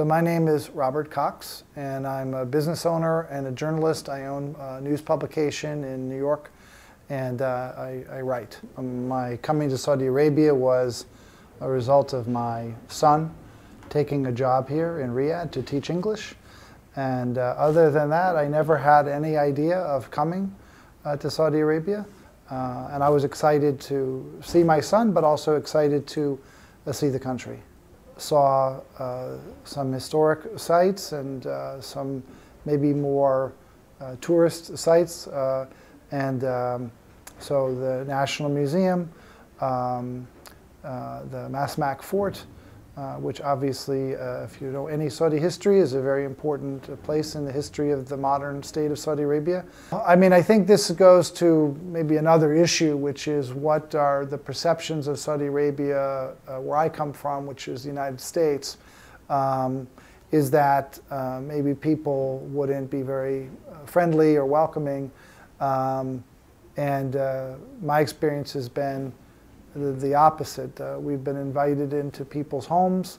So my name is Robert Cox, and I'm a business owner and a journalist. I own a news publication in New York, and I write. My coming to Saudi Arabia was a result of my son taking a job here in Riyadh to teach English. And other than that, I never had any idea of coming to Saudi Arabia. And I was excited to see my son, but also excited to see the country. Saw some historic sites and some maybe more tourist sites. So the National Museum, the Masmak Fort, which obviously, if you know any Saudi history, is a very important place in the history of the modern state of Saudi Arabia. I mean, I think this goes to maybe another issue, which is what are the perceptions of Saudi Arabia, where I come from, which is the United States, is that maybe people wouldn't be very friendly or welcoming. My experience has been the opposite. We've been invited into people's homes.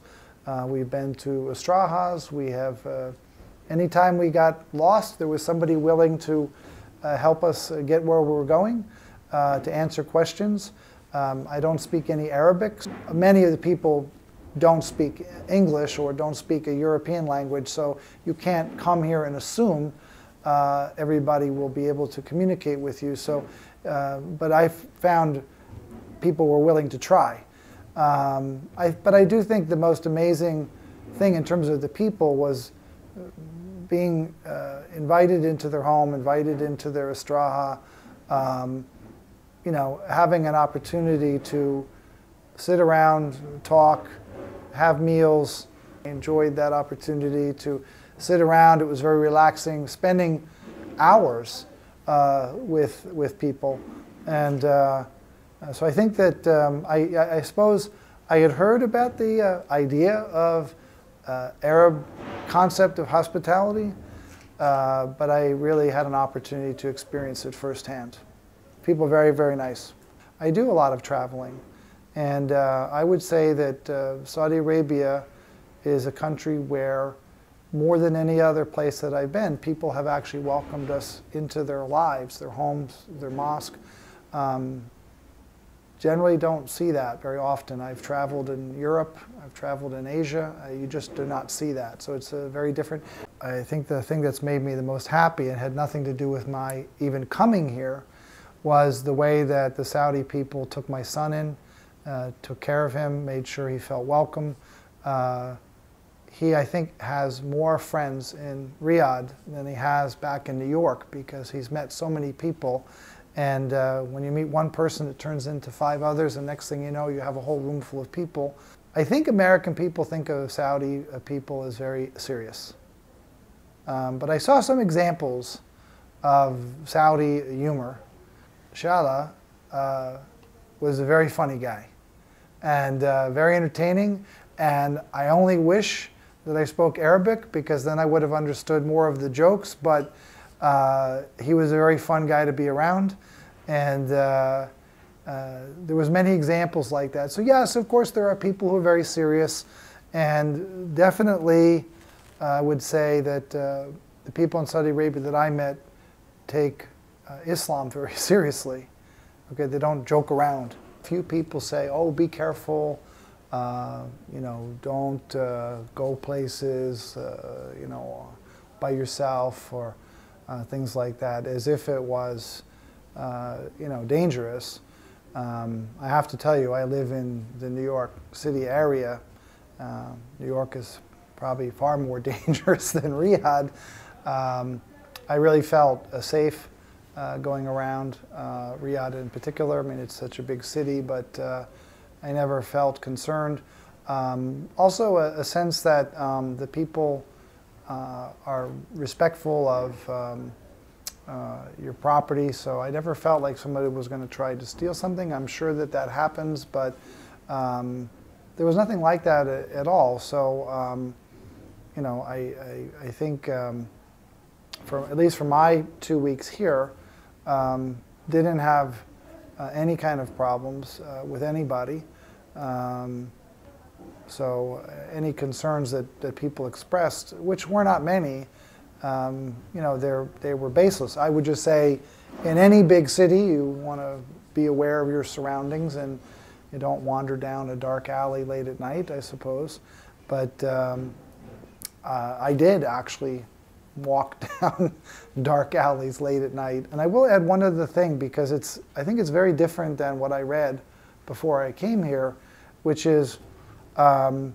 We've been to Estrahas. We have, anytime we got lost, there was somebody willing to help us get where we were going, to answer questions. I don't speak any Arabic. Many of the people don't speak English or don't speak a European language, so you can't come here and assume everybody will be able to communicate with you. So, but I found people were willing to try. But I do think the most amazing thing in terms of the people was being invited into their home, invited into their Estraha, you know, having an opportunity to sit around, talk, have meals. I enjoyed that opportunity to sit around. It was very relaxing, spending hours with people. And so I think that I suppose I had heard about the idea of Arab concept of hospitality, but I really had an opportunity to experience it firsthand. People are very, very nice. I do a lot of traveling, and I would say that Saudi Arabia is a country where, more than any other place that I've been, people have actually welcomed us into their lives, their homes, their mosque. Generally don't see that very often. I've traveled in Europe, I've traveled in Asia, you just do not see that. So it's very different. I think the thing that's made me the most happy, and had nothing to do with my even coming here, was the way that the Saudi people took my son in, took care of him, made sure he felt welcome. He, I think, has more friends in Riyadh than he has back in New York, because he's met so many people. And when you meet one person, it turns into 5 others, and next thing you know, you have a whole room full of people. I think American people think of Saudi people as very serious. But I saw some examples of Saudi humor. Shaleh was a very funny guy, and very entertaining, and I only wish that I spoke Arabic, because then I would have understood more of the jokes, but he was a very fun guy to be around, and there was many examples like that. So yes, of course, there are people who are very serious, and definitely I would say that the people in Saudi Arabia that I met take Islam very seriously. Okay, they don't joke around. Few people say, "Oh, be careful. You know, don't go places. You know, by yourself," or things like that, as if it was, you know, dangerous. I have to tell you, I live in the New York City area. New York is probably far more dangerous than Riyadh. I really felt safe going around Riyadh in particular. I mean, it's such a big city, but I never felt concerned. Also, a sense that the people are respectful of your property, so I never felt like somebody was going to try to steal something. I'm sure that that happens, but there was nothing like that at all. So, you know, I think, at least for my 2 weeks here, didn't have any kind of problems with anybody. So any concerns that people expressed, which were not many, you know, they were baseless. I would just say, in any big city, you want to be aware of your surroundings, and you don't wander down a dark alley late at night, I suppose. But I did actually walk down dark alleys late at night. And I will add one other thing, because I think it's very different than what I read before I came here, which is there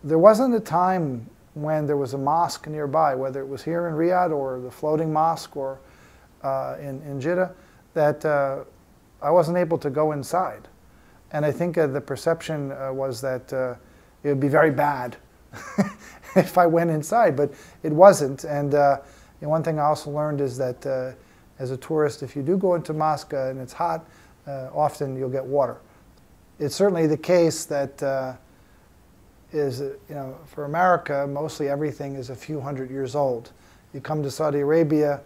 wasn't a time when there was a mosque nearby, whether it was here in Riyadh or the floating mosque or in Jeddah, that I wasn't able to go inside. And I think the perception was that it would be very bad if I went inside, but it wasn't. And one thing I also learned is that as a tourist, if you do go into mosque and it's hot, often you'll get water. It's certainly the case that you know, for America, mostly everything is a few hundred years old. You come to Saudi Arabia,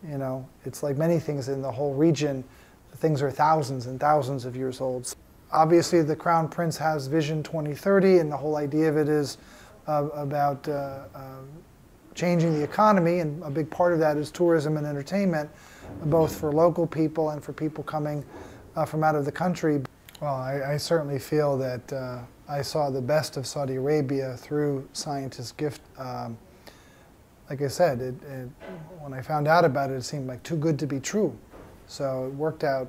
you know, it's like many things in the whole region, things are thousands and thousands of years old. Obviously, the Crown Prince has Vision 2030, and the whole idea of it is about changing the economy, and a big part of that is tourism and entertainment, both for local people and for people coming from out of the country. Well, I certainly feel that I saw the best of Saudi Arabia through Scientist's Gift. Like I said, when I found out about it, it seemed like too good to be true. So it worked out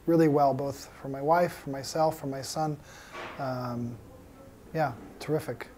really well, both for my wife, for myself, for my son. Yeah, terrific.